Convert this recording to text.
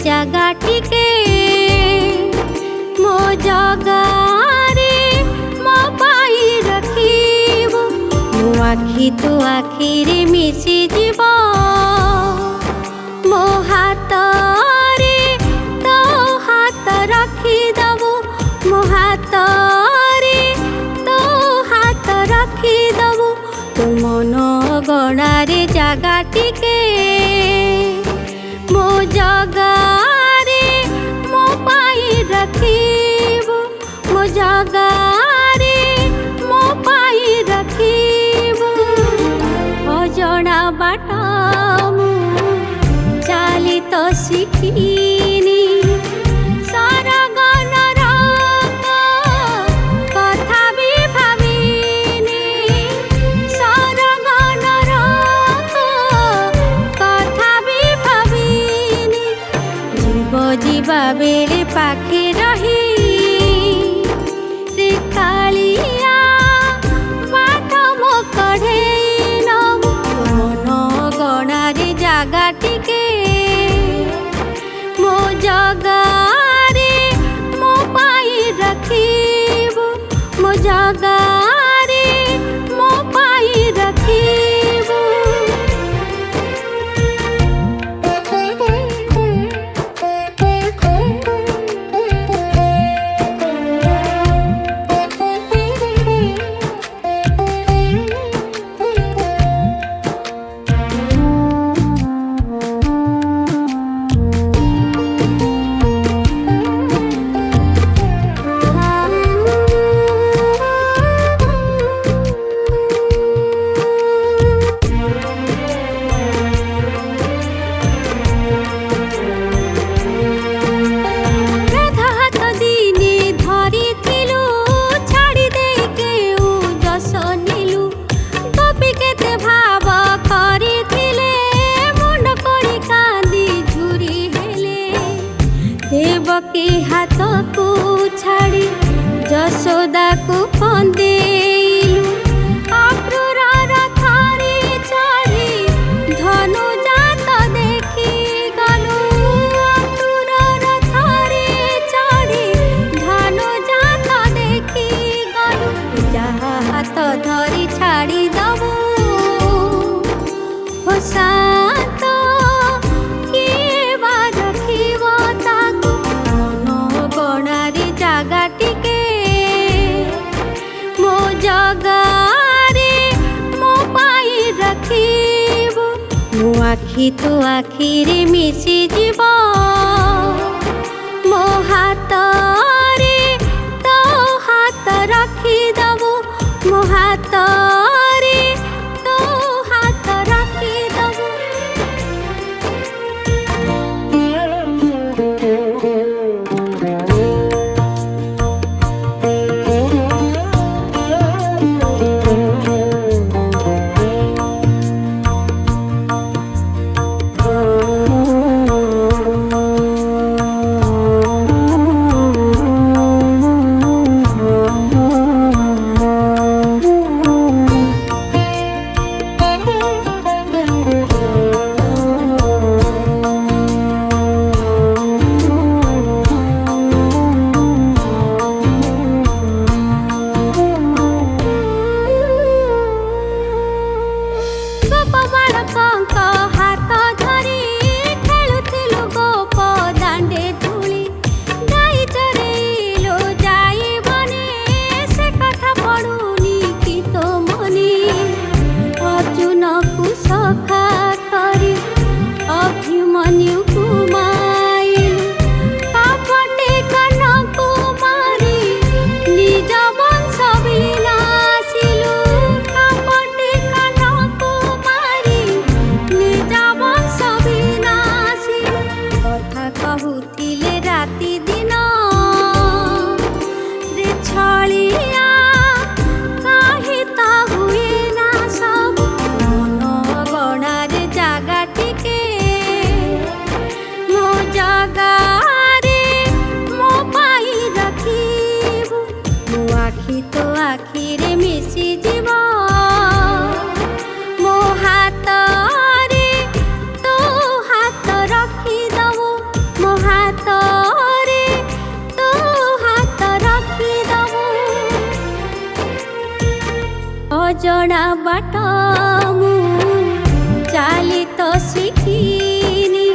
ଜାଗା ଟିକେ ମୋ ଜାଗାରେ ମୋ ପାଇଁ ରଖିବୁ। ମୋ ଆଖି ତୋ ଆଖିରେ ମିଶିଯିବ, ମୋ ହାତରେ ତୋ ହାତ ରଖିଦବୁ। ମୋ ହାତରେ ତୋ ହାତ ରଖିଦବୁ। ତୋ ମନ ଗଣାରେ ଜାଗା ଟିକେ ମୋ ଜାଗାରେ ମୋ ପାଇଁ ରଖିବୁ। ମୋ ଜାଗାରେ ମୋ ପାଇଁ ରଖିବୁ। ଅଜଣା ବାଟ ମୁଁ ଚାଲି ତ ଶିଖିନି, ସରଗନର କଥା ବି ଭାବିନି। ସରଗନର କଥା ବି ଭାବିନି। ଯିବା ବେଳେ ପାଖେ ରହି ସେ କାଳିଆ ବାଟ ମୋ କଢ଼େଇ ନବୁ। ମନ ଗଣାରେ ଜାଗା ଟିକେ ମୋ ଜାଗାରେ ମୋ ପାଇଁ ରଖିବୁ। ମୋ ଜାଗାରେ ମୋ ପାଇଁ ରଖିବୁ। ଦେବକୀ ହାତକୁ ଛାଡ଼ି ଯଶୋଦାକୁ କନ୍ଦେଇଲୁ। ଅକ୍ରୁରର ଥରେ ଚଢ଼ି ଧନୁଜାତ ଦେଖି ଗଲୁ। ଅକ୍ରୁରର ଥରେ ଚଢ଼ି ଧନୁଜାତ ଦେଖି ଗଲୁ। ଯାହା ହାତ ଧରି ଛାଡ଼ି ଦବୁ ସାତ ଟିକେ ମୋ ଜାଗାରେ ମୋ ପାଇଁ ରଖିବୁ। ମୋ ଆଖି ତୋ ଆଖିରେ ମିଶିଯିବ, ମୋ ହାତରେ ତୋ ହାତ ରଖିଦବୁ। ମୋ ହାତରେ ତୋ ହାତ ରଖିଦବୁ। बाटा मु चाली तो शिखिनी